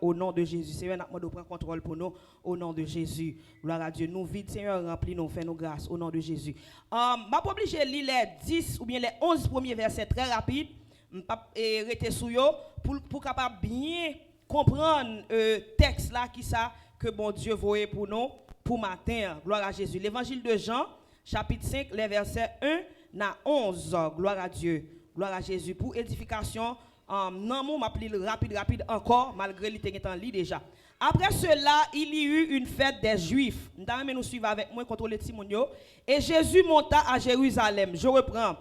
au nom de Jésus. Seigneur, nous demandons prendre contrôle pour nous au nom de Jésus. Gloire à Dieu. Nous vite, Seigneur, remplis nous, fais nos grâces au nom de Jésus. Je vais pas obligé de lire les 10 ou bien les 11 premiers versets très rapides. Je vais pas rester sous eux pour capable bien comprendre le texte là qui ça que bon Dieu voyait pour nous pour matin. Gloire à Jésus. L'évangile de Jean, chapitre 5, les versets 1 à 11. Gloire à Dieu. Gloire à Jésus. Pour édification, non, je m'appelle rapide encore, malgré l'été en lit déjà. Après cela, il y eut une fête des Juifs. Nous suivons avec moi, contrôler Timonio. Et Jésus monta à Jérusalem. Je reprends.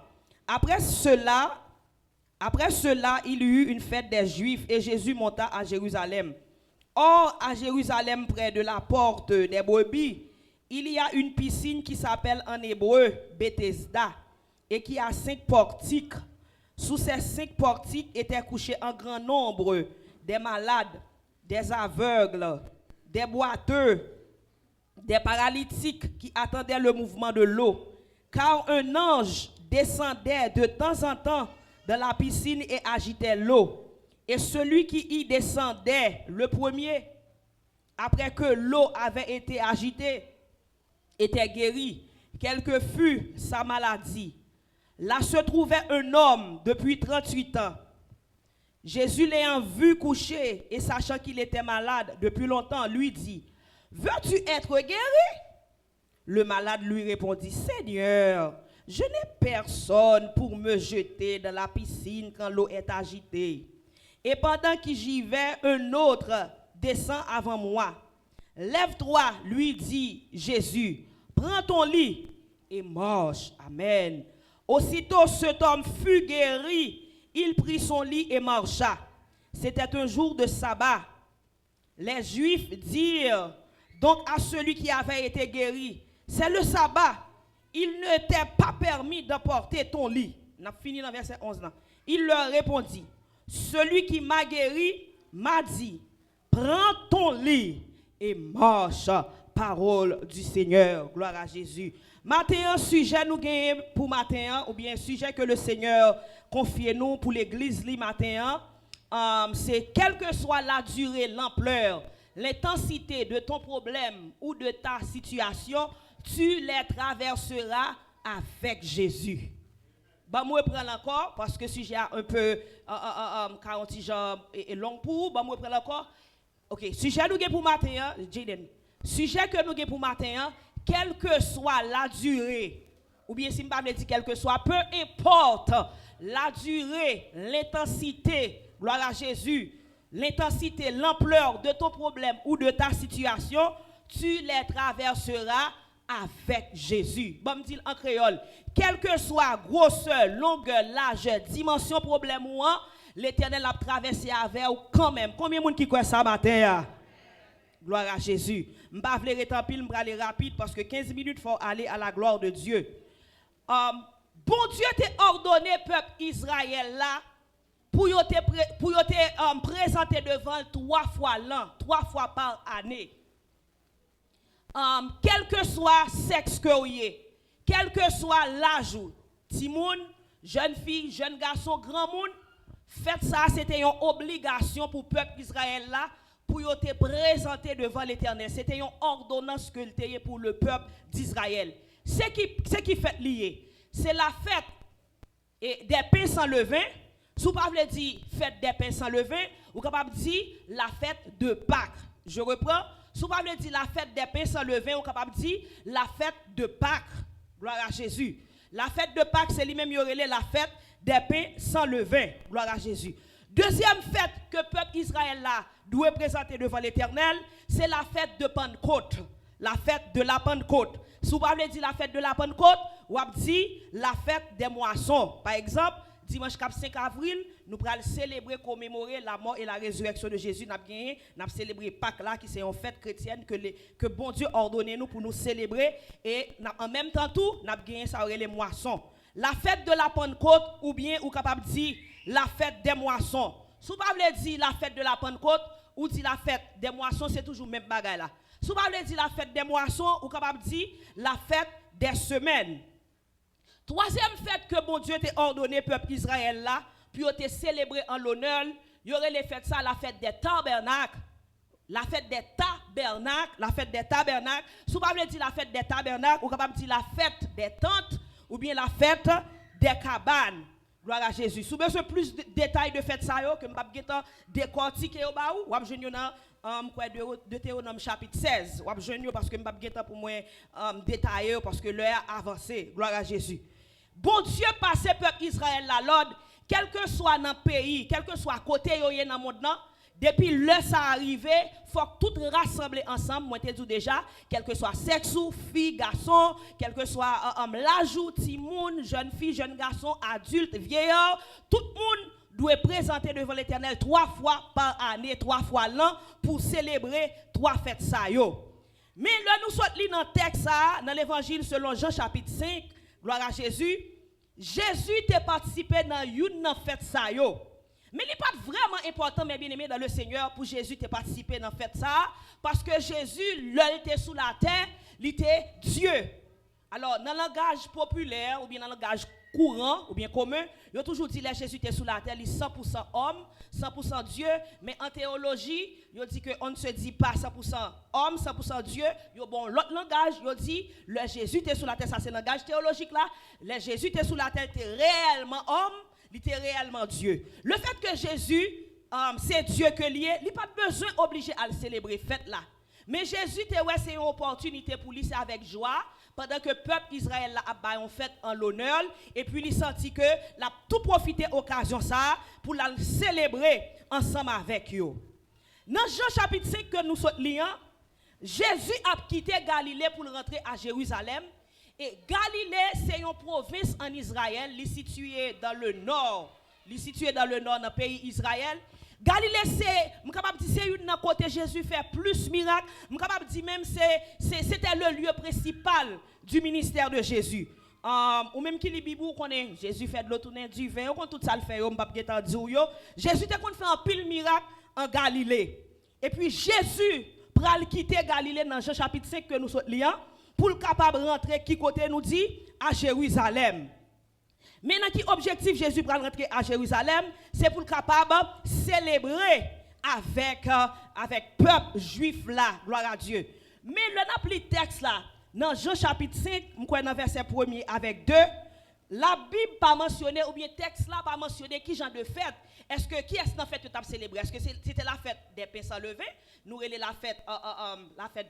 Après cela, il y eut une fête des Juifs et Jésus monta à Jérusalem. Or, à Jérusalem, près de la porte des brebis, il y a une piscine qui s'appelle en hébreu Bethesda et qui a 5 portiques. Sous ces 5 portiques étaient couchés en grand nombre des malades, des aveugles, des boiteux, des paralytiques qui attendaient le mouvement de l'eau. Car un ange descendait de temps en temps dans la piscine et agitait l'eau. Et celui qui y descendait, le premier, après que l'eau avait été agitée, était guéri, quelle que fût sa maladie. Là se trouvait un homme depuis 38 ans. Jésus l'ayant vu coucher et sachant qu'il était malade depuis longtemps, lui dit, « Veux-tu être guéri ?» Le malade lui répondit, « Seigneur, je n'ai personne pour me jeter dans la piscine quand l'eau est agitée. Et pendant que j'y vais, un autre descend avant moi. Lève-toi, lui dit Jésus, prends ton lit et marche. » Amen. Aussitôt cet homme fut guéri, il prit son lit et marcha. C'était un jour de sabbat. Les Juifs dirent donc à celui qui avait été guéri, c'est le sabbat, il ne t'est pas permis d'emporter ton lit. On a fini dans verset 11 là. Il leur répondit, celui qui m'a guéri m'a dit, prends ton lit et marche. Parole du Seigneur. Gloire à Jésus. Matin, sujet nous gagnons pour matin, ou bien sujet que le Seigneur confie nous pour l'église li matin, c'est quelle que soit la durée, l'ampleur, l'intensité de ton problème ou de ta situation, tu les traverseras avec Jésus. Bah moi prendre encore parce que sujet un peu 40 jours et long pour bah moi prendre encore. OK, sujet nous gagnons pour matin, Jaden. Sujet que nous gagnons pour matin, quelle que soit la durée, ou bien si je ne dis quelle que soit, peu importe la durée, l'intensité, gloire à Jésus, l'intensité, l'ampleur de ton problème ou de ta situation, tu les traverseras avec Jésus. Bon, me dit en créole, quelle que soit grosseur, longueur, largeur, dimension, problème ou l'Éternel a traversé avec ou quand même. Combien de monde qui croit ça matin? Gloire à Jésus. Je ne vais pas aller rapide parce que 15 minutes, il faut aller à la gloire de Dieu. Bon Dieu t'a ordonné, peuple Israël, là, pour te présenter devant 3 fois l'an, 3 fois par année. Quel que soit le sexe que vous avez, quel que soit l'âge, petit monde, jeune fille, jeune garçon, grand monde, faites ça, c'était une obligation pour le peuple Israël là, pour te présenter devant l'Éternel. C'était une ordonnance que le pour le peuple d'Israël. Ce qui fait lié, c'est la fête des pains sans levain. Si vous ne pouvez pas dire fête des pains sans levain, vous pouvez capable dire la fête de Pâques. Je reprends. Si vous ne pouvez pas dire la fête des pains sans levain, vous pouvez capable dire la fête de Pâques. Gloire à Jésus. La fête de Pâques, c'est lui-même la fête des pains sans levain. Gloire à Jésus. Deuxième fête que le peuple Israël là doit présenter devant l'Éternel, c'est la fête de Pentecôte. La fête de la Pentecôte. Si vous parlez de la fête de la Pentecôte, vous avez dit la fête des moissons. Par exemple, dimanche 5 avril, nous allons célébrer, commémorer la mort et la résurrection de Jésus. Nous avons célébré Pâques là, qui c'est une fête chrétienne que bon Dieu a ordonné nous pour nous célébrer. Et en même temps, tout, nous avons gagné ça les moissons. La fête de la Pentecôte, ou bien, ou capable de dire la fête des moissons. Si vous parlez de la fête de la Pentecôte, ou dit la fête des moissons, c'est toujours le même bagage là. Si vous parlez de la fête des moissons, ou capable de dire la fête des semaines. Troisième fête que bon Dieu t'a ordonné peuple Israël là, puis te célébrer en l'honneur, il y aurait les fêtes ça, la fête des tabernacles. la fête des tabernacles, la fête des tabernacles. Si vous ne dire la fête des tabernacles, vous capable dire la fête des tentes ou bien la fête des cabanes. Gloire à Jésus. Si vous avez plus de détails de fête ça yo que m'pa geta décortiquer au ba ou jeune dans Deutéronome chapitre 16. Ou jeune parce que m'pa geta pour moi détailler parce que l'heure a avancé. Gloire à Jésus. Bon Dieu passe peuple Israël la l'ordre, quel que soit dans le pays, quel que soit côté yo dans le monde là. Depuis l'heure ça arrivé, faut que tout rassemble ensemble, moi te dis déjà, quel que soit sexe ou fille, garçon, quel que soit l'âge ou timoun, jeune fille, jeune garçon, adulte, vieillard, tout le monde doit présenter devant l'Éternel 3 fois par année, 3 fois l'an pour célébrer 3 fêtes ça yo. Mais là nous sommes dans le texte ça, dans l'évangile selon Jean chapitre 5, gloire à Jésus, Jésus t'a participé dans une fête ça yo. Mais il n'est pas vraiment important, mes bien-aimés, dans le Seigneur, pour Jésus de participer dans la fête ça, parce que Jésus, là, il était sous la terre, il était Dieu. Alors, dans le langage populaire, ou bien dans le langage courant, ou bien commun, il a toujours dit que Jésus était sous la terre, il est 100% homme, 100% Dieu, mais en théologie, il dit qu'on ne se dit pas 100% homme, 100% Dieu. Bon, l'autre langage, il dit le Jésus était sous la terre, ça c'est le langage théologique là, le Jésus était sous la terre, il était réellement homme, il était réellement Dieu. Le fait que Jésus, c'est Dieu que lié, il n'a pas besoin obligé à le célébrer fête là. Mais Jésus, c'est une opportunité pour lui, c'est avec joie, pendant que le peuple Israël a fait en l'honneur, et puis il senti que l'a tout profité occasion ça pour la célébrer ensemble avec eux. Dans Jean chapitre 5 que nous sommes liés, Jésus a quitté Galilée pour rentrer à Jérusalem. Et Galilée, c'est une province en Israël, située dans le nord. Dans le pays Israël. Galilée, c'est une côté Jésus fait plus miracles. Je suis capable de dire même c'était le lieu principal du ministère de Jésus. Ou même qui li bibou connaît Jésus fait de l'eau tourner du vin, on tout ça le fait, on pas pas dire Jésus était qu'on fait un pile miracle en Galilée. Et puis Jésus pral quitter Galilée dans Jean chapitre 5 que nous sommes liés pour le capable rentrer qui côté nous dit à Jérusalem. Maintenant qui objectif Jésus pral rentrer à Jérusalem, c'est pour le capable célébrer avec peuple juif là, gloire à Dieu. Mais le n'a texte là dans Jean chapitre 5, dans verset 1er avec 2, la Bible pas mentionné ou bien texte là pas mentionné qui genre de fête. Est-ce que qui est-ce dans fête que tu as célébré? Est-ce que c'était la fête des pains sans levain? Nous relais la fête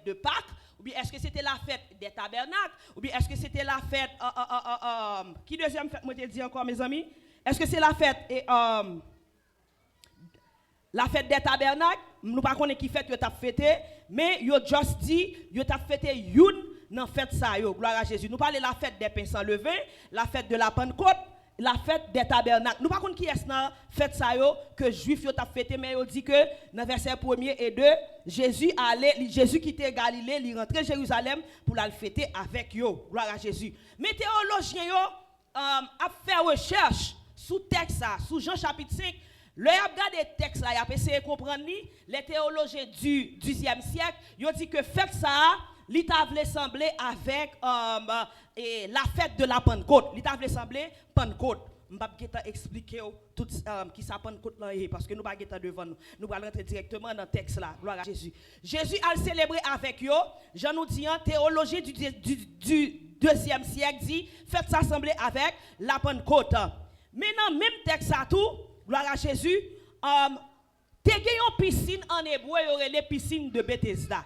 de Pâques, ou bien est-ce que c'était la fête des tabernacles, ou bien est-ce que c'était la fête qui deuxième fête moi te dis encore mes amis? Est-ce que c'est la fête des tabernacles? Nous pas connaît qui fête que tu as fêté, mais yo just dit yo t'a fêté une dans fête ça yo, gloire à Jésus. Nous parlons de la fête des pains sans levain, la fête de la Pentecôte, la fête des tabernacles. Nous pas connaît qui est dans fête ça yo que juif yo t'a fêté, mais yo dit que dans verset 1er et 2, Jésus quittait Galilée, il rentrait Jérusalem pour la fêter avec yo, gloire à Jésus. Mais théologiens yo a fait recherche sous texte ça, sous Jean chapitre 5. Le y a regardé texte là, y a essayé de comprendre les théologiens du 10e siècle, ils ont dit que fête ça li ta vle sembler avec la fête de la Pentecôte. Li ta vle sembler Pentecôte. M'pa geta expliquer tout qui ça Pentecôte là parce que nous pas geta devant nous. Nous va rentrer directement dans le texte là. Gloire à Jésus. Jésus a célébré avec eux. Jean nous dit en théologie du 2e siècle dit faites ça sembler avec la Pentecôte. Maintenant même texte ça tout, gloire à Jésus, te gen yon piscine en hébreu, y aurait les piscines de Bethesda.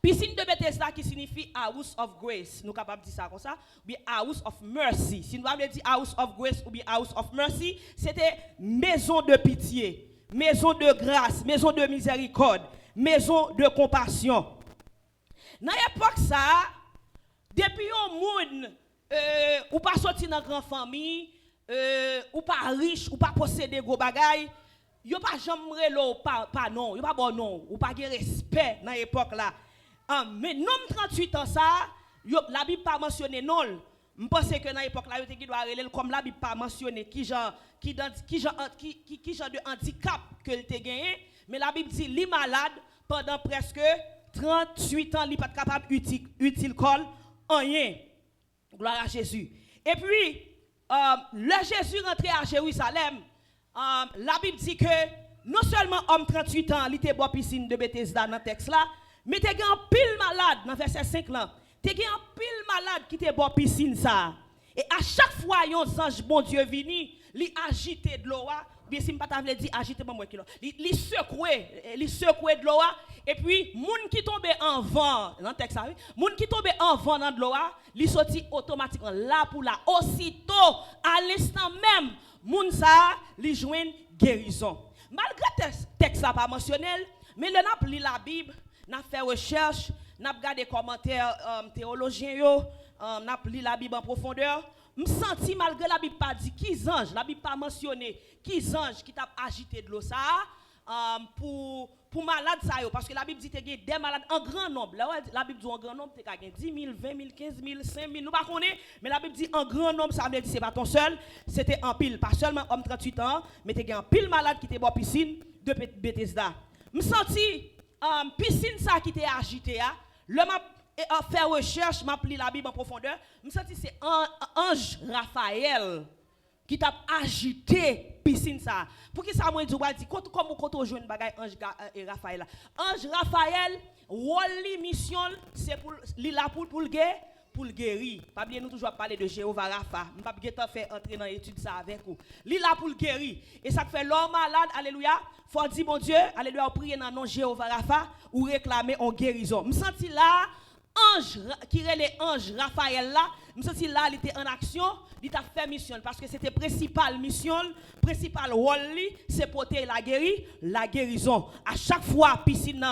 Piscine de Bethesda qui signifie House of Grace. Nous sommes capables de dire ça comme ça. Ou bien House of Mercy. Si nous avons dit House of Grace ou bien House of Mercy, c'était maison de pitié, maison de grâce, maison de miséricorde, maison de compassion. Dans l'époque ça, depuis un monde, ou pas sorti dans une grande famille, ou pas riche, ou pas posséder gros bagaille, yo pas jamais lo pas non, yo pas bon non, ou pas de respect dans l'époque là. Mais non 38 ans ça, la Bible pas mentionné non. Je pense que dans l'époque là, il doit aller comme la Bible pas mentionné qui genre de handicap que il t'a gagné, mais la Bible dit li malade pendant presque 38 ans, il pas capable utile col rien. Gloire à Jésus. Et puis le Jésus rentré à Jérusalem, la Bible dit que non seulement homme 38 ans, il était boire piscine de Bethesda dans le texte là, mais t'es un pile malade dans verset 5 là. T'es un pile malade qui te boire piscine ça. Et à chaque fois yon ange bon Dieu vini, li agite de l'eau, bien si m'pas t'avle dit agite pas moi qui li secouer de l'eau et puis moun qui tombe en vent dans texte ça, moun qui tombe en vent dans de l'eau, li sorti automatiquement là pour là aussitôt à l'instant même moun ça li joine guérison. Malgré texte ça pas mentionnel, mais le n'a li la Bible, n'a fait recherche, n'a regardé commentaires théologiens yo, n'a lu la Bible en profondeur, me senti malgré la Bible pas dit qui ange, la Bible pas mentionné qui ange qui t'a agité de l'eau ça pour malade ça yo parce que la Bible dit que des malades en grand nombre. La Bible dit en grand nombre, tu as 10 000, 20 000, 15 000, 5 000, nous pas connaît, mais la Bible dit en grand nombre, ça veut dire c'est pas ton seul, c'était en pile, pas seulement homme 38 ans, mais tu as un pile malade qui était dans piscine de Bethesda. Me senti piscine ça qui était agité le m'a fait recherche, m'a pris la Bible en profondeur, me senti c'est ange Raphaël qui t'a agité piscine ça. Pour qui ça moi dit comme quand on joue une bagaille ange Raphaël. Ange Raphaël, rôle mission c'est pour là pour le guérir. Pour le guérir. Pas bien nous toujours parler de Jéhovah Rapha. Je pas bien faire entrer dans l'étude ça avec vous. Li là pour le guérir. Et ça fait l'homme malade, alléluia. Faut dire bon Dieu, alléluia, prier dans le nom Jéhovah Rapha ou réclamer en guérison. Me senti là ange qui relait ange Raphaël là, me senti là il était en action, il t'a fait mission parce que c'était principale mission, principal rôle c'est porter la guérison. À chaque fois piscine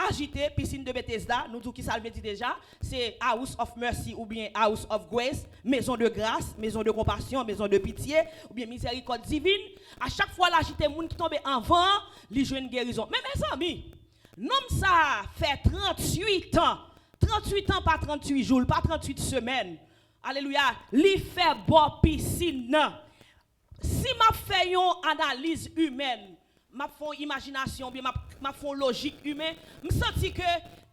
agité, piscine de Bethesda, nous tout qui ça veut dire déjà, c'est house of mercy ou bien house of grace, maison de grâce, maison de compassion, maison de pitié ou bien miséricorde divine. À chaque fois l'agité monde qui tombe en vent, il joue une guérison. Mais mes amis, nom ça fait 38 ans. 38 ans, pas 38 jours, pas 38 semaines. Alléluia. Li fait bon piscine. Si m'a fait une analyse humaine, m'a fait imagination, bien m'a fait logique humaine, me senti que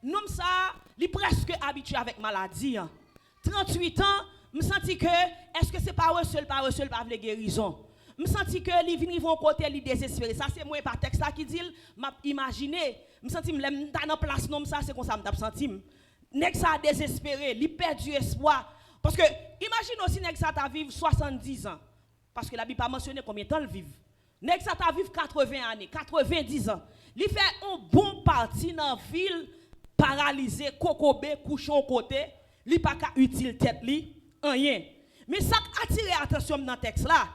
nous ça, li presque habitué avec maladie. 38 ans, me senti que est-ce que c'est pas seul pas la guérison. Me senti que li vini vont côté li désespéré. Ça c'est moi par texte ça qui dit, m'a imaginé, me senti m'lem dans place nom ça c'est comme ça me senti. Nèg ça désespéré, li perdu espoir parce que imagine aussi nèg ça t'a vivre 70 ans parce que la Bible pas mentionné combien de temps il vivre. Nèg ça t'a vivre 80 années, 90 ans. Li fait un bon parti dans ville paralysé, kokobé, couchon côté, li pas ka utile tête li, rien. Mais ça attire attention dans texte là.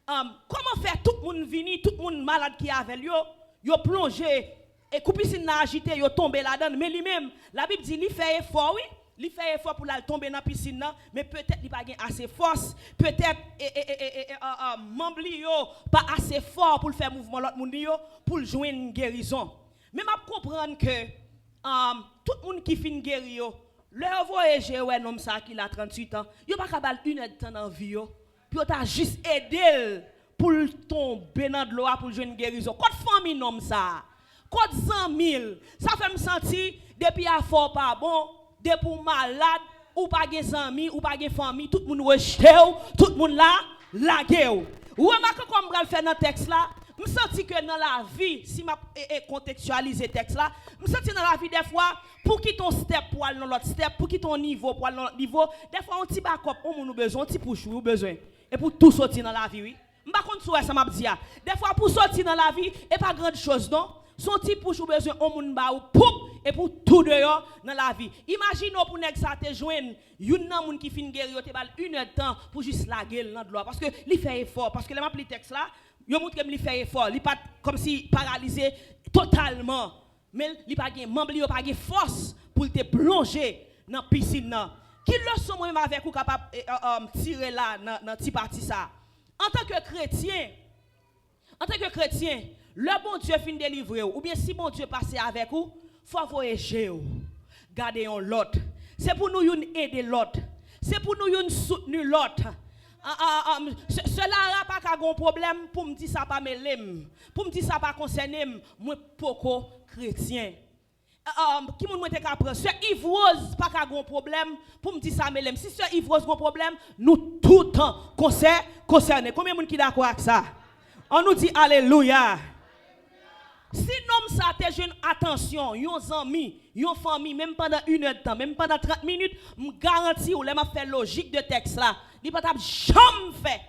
Comment faire tout le monde venir, tout le monde malade qui avec yo plongé et coupisine n'a agité, yo tombé là-dedans, mais lui-même, la Bible dit, il fait effort, oui, il fait effort pour la tomber dans la piscine, mais peut-être il n'a pas assez force, peut-être membre yo pas assez fort pour faire mouvement l'autre monde pour jouer une guérison. Mais je comprends que tout le monde qui finit guérir, le voyager ouais homme ça qui a 38 ans, yo pas capable une heure de temps dans vie yo, puis t'a juste aidé pour tomber dans de l'eau pour jouer une guérison. Quoi de famille nomme ça? Côte 100 000, ça fait me sentir depuis à fort pas bon, depuis malade, ou pas de amis, ou pas de famille, tout le monde rejeté, tout le monde là, lagué. Ou remarquez comme je le faire dans le texte là, je me sens que dans la vie, si je contextualise le texte là, je me sens dans la vie des fois, pour quitter ton step pour aller dans l'autre step, pour quitter ton niveau pour aller dans l'autre niveau, des fois on petit backup, on a besoin, on petit push, on a besoin. Et pour tout sortir dans la vie, oui. Je ne sais pas si ça m'a dit. Des fois pour sortir dans la vie, et pas grande chose, non? Son petit push ou besoin on moun ba ou poup et pour tout dehors dans la vie. Imagine pour nèg ça te joindre une nan moun qui fin guérir te bal une heure de temps pour juste la gueule dans de l'eau parce que li fait effort parce que le m'a pli texte là, yo montre que li fait effort, li pas comme si paralysé totalement. Mais li pas gen membre li pas gen force pour te plonger dans piscine là. Qui leçon moi avec ou capable tirer là dans petit parti ça. En tant que chrétien, le bon Dieu fin délivrer ou bien si bon Dieu passe avec vous, faut voyager. Gardez l'autre. C'est pour nous aider l'autre. C'est pour nous soutenir l'autre. Cela n'a pas qu'un problème pour me dire ça pas mêlem. Pour me dire ça pas concerner moi poko chrétien. Qui moun mette kapre ce Yves Rose pas qu'un problème pour me dire ça mêlem. Si ce Yves Rose un problème, nous tout le temps concernés. Combien de monde qui d'accord avec ça? On nous dit alléluia. Si nous ça te jeune attention, yon ami, yon famille, même pendant 1 heure de temps, même pendant 30 minutes, je garantis ou les m'a fait logique de texte là, il pas jamais fait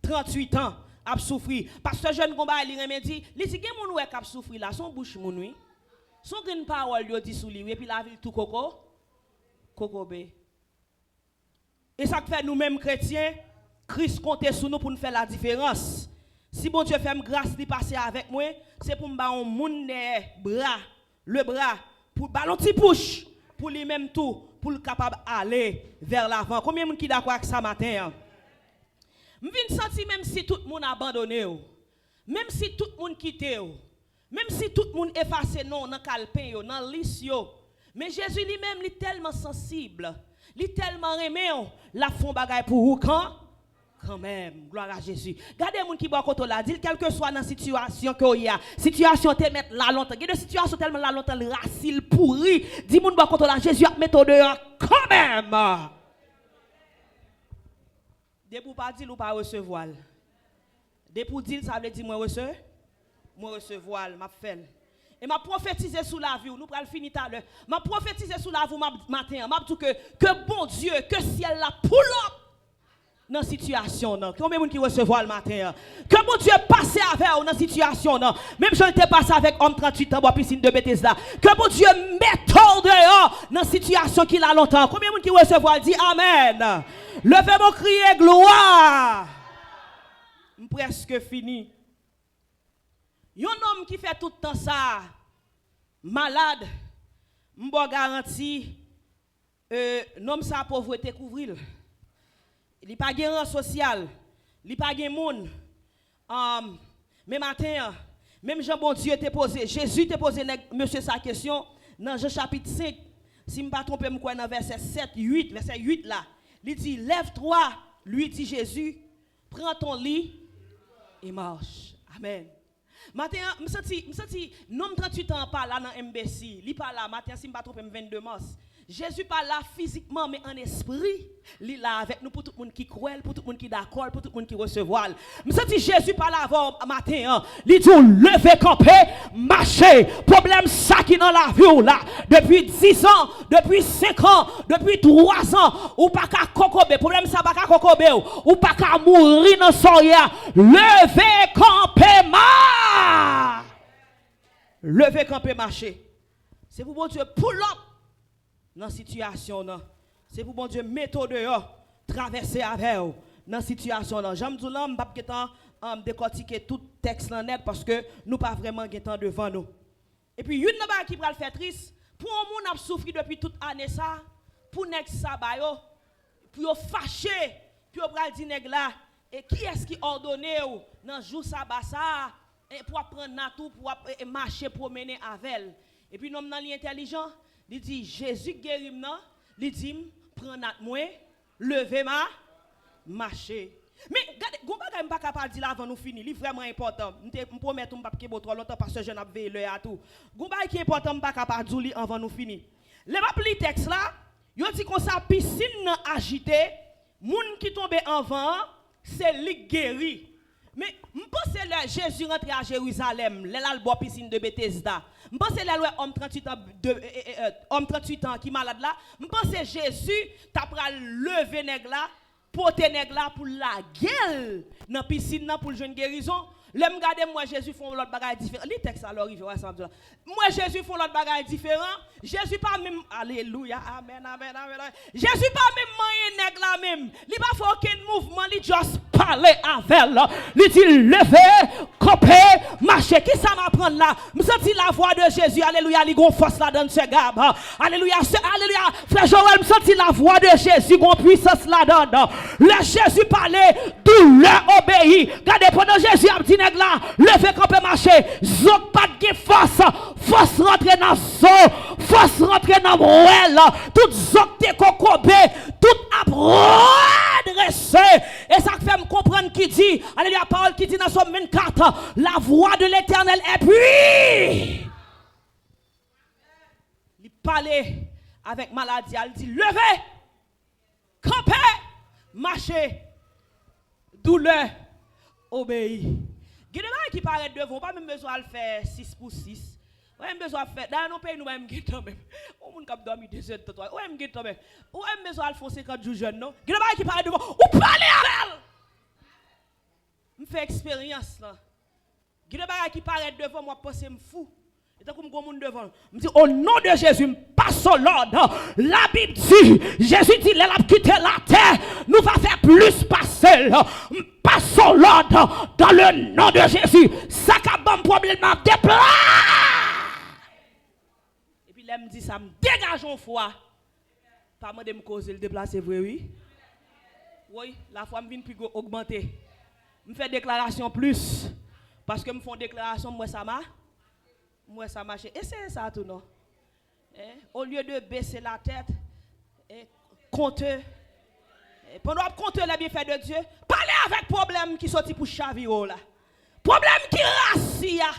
38 ans à souffrir parce que jeune combat il remédie, il dit que moun wè k'ap souffrir là, son bouche moun oui. Son grande parole yo dit sous lui et puis la ville tout coco bé. Et ça fait nous mêmes chrétiens, Christ compte sur nous pour nous faire la différence. Si bon Dieu fait grâce de passer avec moi, c'est pour me faire un monde bras, le bras, pour ballon petit push, pour lui même tout, pour le capable aller vers l'avant. Combien de gens qui d'accord avec ça matin? Je viens sentir même si tout le monde abandonné, même si tout le monde quitté, même si tout le monde effacé non dans calepin dans liste mais Jésus lui-même il est tellement sensible, il est tellement aimé, la font bagaille pour vous quand même, gloire à Jésus. Regardez les gens qui boit côté là, dit quelle que soit dans la situation que y a, situation te mettre là longtemps, il y a des situations tellement là longtemps racine pourri, dit moun boit côté là, Jésus a mettre dehors quand même. Dès pour pas dire ou pas recevoir. Dès pour dire ça veut dire moi recevoir, m'a fait. Et m'a prophétisé sous la vie, nous pral finir tout à l'heure. M'a prophétisé sous la vie matin, m'a dit que bon Dieu, que ciel la pull up dans la situation. Combien de gens qui recevoir le matin? Que mon Dieu passe avec vous dans la situation. Même si j'étais passé avec homme 38 ans, bois piscine de Bethesda. Que mon Dieu mette dehors dans la situation qu'il a longtemps. Combien de gens qui recevoir dit Amen. Levez mon crier gloire. Presque fini. Un homme qui fait tout le temps ça, malade, m'bo garanti, nom sa pauvreté couvrir. Il n'y a pas de rang social, il n'y a pas de monde. Mais matin, même Jean bon Dieu t'a posé, Jésus t'a posé monsieur sa question dans Jean chapitre 5. Si je ne me trompe pas, dans verset 7, 8, verset 8 là, il dit lève-toi, lui dit Jésus, prends ton lit et marche. Amen. Matin, je senti, nom 38 ans pas là dans MBC, il pas là, matin, si je ne me trompe 22 mars. Jésus pas là physiquement, mais en esprit, il est là avec nous pour tout le monde qui croit, pour tout le monde qui d'accord, pour tout le monde qui recevoir. Je senti Jésus pas là avant matin, il dit lever, camper, marcher. Problème ça qui dans la vie là, depuis 10 ans, depuis 5 ans, depuis 3 ans, ou pas qu'à cocobe, problème ça pas qu'à cocobe, ou pas qu'à mourir dans soya. Lever, camper, marcher. Lever, camper, marcher. C'est pour bon Dieu pull up dans la situation. C'est pour bon Dieu mettre dehors, traverser avec vous dans la situation. J'aime dire là, je ne vais pas décortiquer tout le texte net parce que nous pas vraiment temps devant nous. Et puis, une chose qui va le faire triste, pour un monde qui a souffert depuis toute l'année, pour nèg ça, pour fâcher, pour dire nèg là, et qui est-ce qui ordonne dans le jour sabbat ça, pour prendre tout, pour marcher, promener avec elle. Et puis, nous sommes intelligent. Il dit Jésus guérit moi, il dit prends notre moi, levez ma marcher. Mais regardez, vous ne pas capable de dire avant nous finir, c'est vraiment important. Je promets que je ne vais pas trop longtemps parce que je n'ai pas veillé à tout. Vous qui est important, je ne pas capable de dire avant nous finir. Les le texte là, il dit qu'on sa piscine agitée, moun qui tombe en vent, c'est lui guéri. Mais je pense que Jésus rentre à Jérusalem, là boit piscine de Bethesda. Je pense que l'homme 38 ans qui est malade là, je pense que Jésus t'a levé nèg là, porter nèg là pour la gueule dans la piscine pour le jeune guérison. Là me regarder moi Jésus font l'autre bagaille différent. Les textes alors arrivé ensemble. Moi Jésus font l'autre bagaille différent. Jésus pas même alléluia amen amen amen. Jésus pas même moyen nèg là même. Il pas fait aucun mouvement, il juste parler avec là. Il dit lever, camper, marcher. Qui ça m'apprendre là? Me senti la voix de Jésus. Alléluia, il gon force là dans ce gars. Alléluia, alléluia. Frère Joël me senti la voix de Jésus, gon puissance là dedans. Le Jésus parlait, douleur obéit. Regardez pendant Jésus a dit là, lever camper marcher, zok pas de force rentrer dans son, force rentrer dans moelle, tout zok te kokobé, tout adressé. Et ça fait me comprendre qui dit, alléluia, la parole qui dit dans Somme 24, la voix de l'Éternel est puis. Il parlait avec maladie, il dit levez, camper, marcher, douleur, obéir. Il y a des gens qui paraissent devant, pas même besoin de faire 6 pour 6. Ouais, besoin de faire. Dans nos pays, nous même quand même. On monde qui dormi 2 heures de temps. Ouais, même quand même. Ouais, besoin de faire 50 jours jeune, non? Il y a des gens qui paraissent devant, ou parler avec elle. Je fais expérience là. Il y a des gens qui paraissent devant moi, pense que je suis fou. Et tant que je suis devant, je dis au nom de Jésus, passe au l'ordre. La Bible dit, Jésus dit, il a quitté la terre, nous va faire plus passer. Passe au l'ordre dans le nom de Jésus. Ça qui a bon problème, déplace. Et puis là, me dit, ça me dégage en foi. Pas moi de me causer le déplacer, vrai, oui. Oui, la foi me vient plus augmenter. Je fais déclaration plus. Parce que me font déclaration, moi ça marche. Et c'est ça tout, non? Au lieu de baisser la tête, comptez. Pendant que comptez les bienfaits de Dieu, parlez avec problème qui sorti pour chaviro là. Problème qui rassia.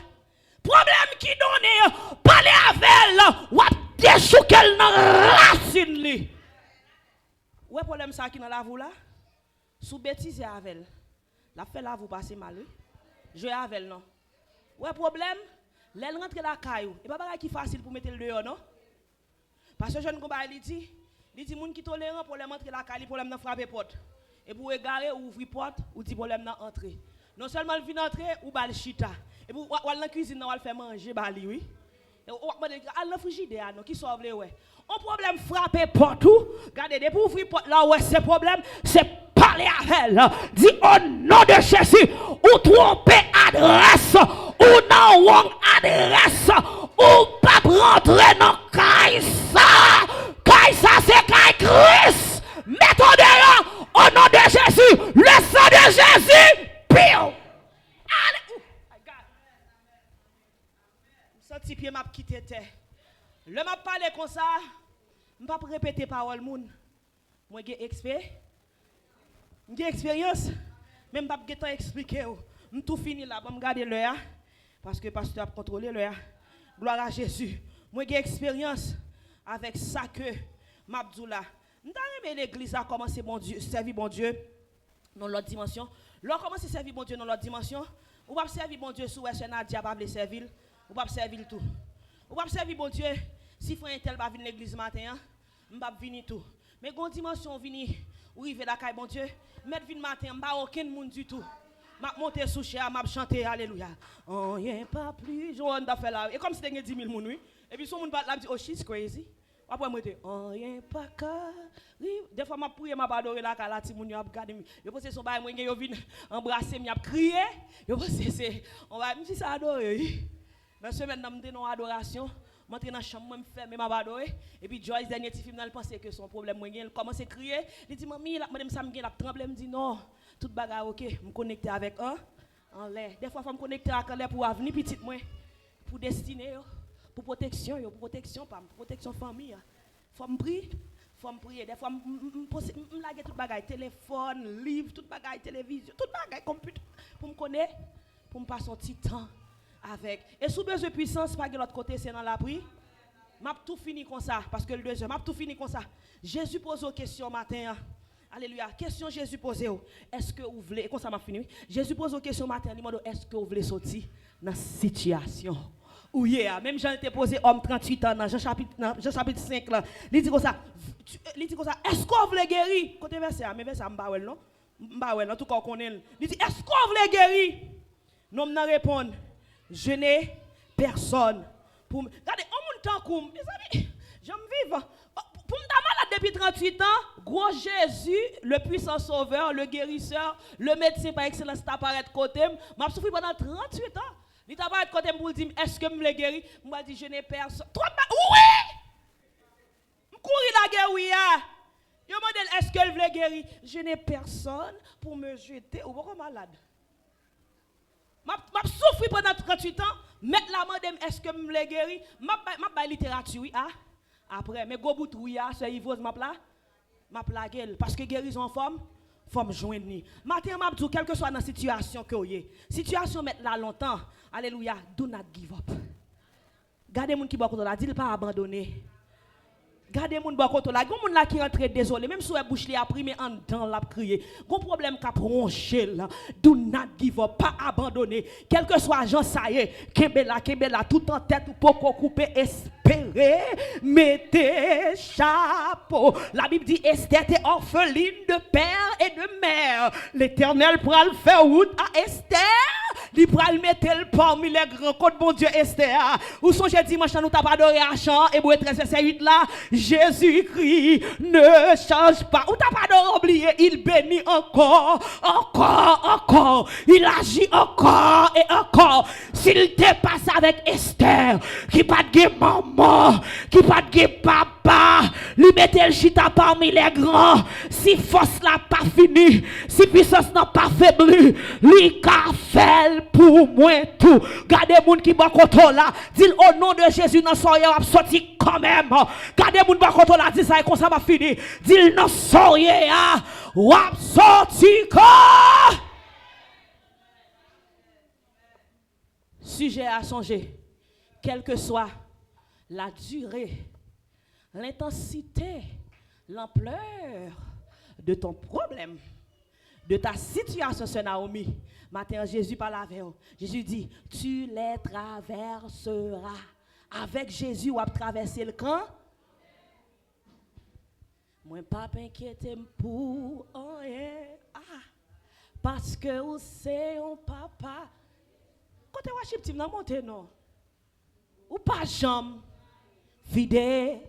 Problème qui donne. Parlez avec elle. Ou déchouquel dans racine li. Ouais, problème ça qui dans la vous là? Sous bêtise avec elle. La fait là vous passez mal. Je avec elle non. Ouais, problème. L'elle rentre la caillou. Et pas bagay qui facile pour mettre le dehors non. Parce que jeune combat il dit moun qui tolérant problème entrer la caillou, problème dans frapper porte. Et pour égarer ou ouvrir porte ou dit problème dans entrer. Non seulement il vient entrer ou bal chita. Et pour ou dans cuisine on va faire manger bali oui. Et on va demander à la frigidaire non qui sauve les ouais. Un problème frapper porte ou regardez depuis ouvrir porte là ouais c'est problème c'est parler à elle. Dis au nom de Jésus ou tromper adresse ou non wrong adresse ou pas rentrer dans Kaïsa. Kaïsa c'est Kaï Christ. Mettons dehors au nom de Jésus. Le sang de Jésus. Pio. Allez. Senti pied m'a quitté terre. Le m'a parlé comme ça. Je pas répéter parole moun. Moi j'ai expérience. Même pas temps expliquer. Je tout fini là, je vais regarder l'heure parce que pasteur a contrôlé l'heure. Gloire à Jésus. Moi j'ai expérience avec ça que m'abdoula. M'ta l'église a commencé bon Dieu, servir bon Dieu dans l'autre dimension. L'on commence à servir bon Dieu dans l'autre dimension. Ou pas servir bon Dieu sous Nadia pas le servir. Ou pas servir tout. Ou pas servir bon Dieu si frère tel va venir l'église matin, m'pa venir tout. Mais gon dimension venir ou river la caille bon Dieu, mettre vin matin m'pa aucun monde du tout. M'a monter sous cher, m'a chanter alléluia. On y est pas plus jaune d'affaire là. Et comme si t'avais 10 000 moun oui. Et puis son monde là dit oh she's crazy. Après moi dit on y est pas car. Des fois m'a prier m'a adorer la la ti moun yo a regarder. Yo pense son bail moi yo vinn embrasser m'a crier. Yo pense c'est on va me dit ça adorer. Dans semaine n'a m'te non adoration. M'entrer dans chambre moi me fermer m'a adorer et puis Joyce dernier petit film là il pensait que son problème moi il commence à crier. Il dit mamie là madame ça me la trembler me dit non. Tout bagarre OK, me connecter avec un en l'air. Des fois faut me connecter avec l'air pour avenir petite moi pour destiner pour protection pas pour protection famille. Faut me prier, des fois me laguer tout bagarre téléphone, livre, tout bagarre télévision, tout bagarre computer pour me connaître pour me passer un petit temps avec et sous besoin de puissance pas de l'autre côté c'est dans la prière. M'a tout fini comme ça parce que le 2 heures m'a tout fini comme ça. Jésus pose une question matin. Alléluia. Question Jésus posé. Est-ce que vous voulez, comme ça m'a fini. Jésus pose une question matin. Il demande est-ce que vous voulez sortir dans cette situation? Ou yeah, même Jean était posé homme 38 ans dans Jean chapitre 5 là. Il dit comme ça. Est-ce que vous voulez guérir? Côté verset, mais verset m'bawel non? M'bawel en tout cas on connaît. Il dit est-ce que vous voulez guérir? Non m'nan répondre. Je n'ai personne pour regardez on monte tant comme mes amis. J'aime vivre. Pour me malade depuis 38 ans, gros Jésus, le puissant sauveur, le guérisseur, le médecin par excellence t'apparaît de côté, m'a souffert pendant 38 ans. Il t'apparaît de côté pour dire est-ce que je me guéri? Moi dit je n'ai personne. Oui! Je courir la guerre oui. Je me demande est-ce qu'elle veut guérir? Je n'ai personne pour me jeter ou beaucoup malade. M'a souffert pendant 38 ans, mettre la main est-ce que je me guéri? M'a littérature oui après mais go bout oui c'est Yvose m'a plagué parce que guérison en forme joindre ni matin m'a dit quelle que soit dans situation que vous situation mettre là longtemps alléluia do not give up gardez moun qui boit là dit pas abandonner Gardez moun bon côté là, gon moun là qui rentre désolé, même si la bouche li a pris mais en dedans l'a crié. Gon problème qu'a ronché là. Do not give up, pas abandonner. Quel que soit Jean ça y est, kembe là tout en tête ou poko couper espérer, mettez chapeau. La Bible dit Esther était orpheline de père et de mère. L'Éternel pourra le faire route à Esther. Il pourra le mettre parmi les grands côtes bon Dieu Esther. Ou songez dimanche nous t'a pas adoré à chant et 13 verset 8 là. Jésus-Christ ne change pas. Ou t'as pas d'oublier, il bénit encore. Il agit encore et encore. S'il te passe avec Esther, qui pas de maman, qui pas de papa, lui mettez le chita parmi les grands. Si force n'a pas fini, si puissance n'a pas faibli, lui qu'a fait pour moi tout. Gardez moun qui bon contrôle là, dit au nom de Jésus dans son a sorti quand même. Gardez moun bon contrôle là, dit ça et comme ça va finir. Dit non soyez a ou sorti quoi. Sujet à changer, quelle que soit la durée, l'intensité, l'ampleur de ton problème, de ta situation, ce Naomi. Matin, Jésus parle avec eux. Jésus dit, tu les traverseras. Avec Jésus, on va traverser le camp. Moi, pas inquiété pour rien. Parce que vous c'est un papa. Quand tu worship team, non monte non. Ou pas jambe. Fidèle.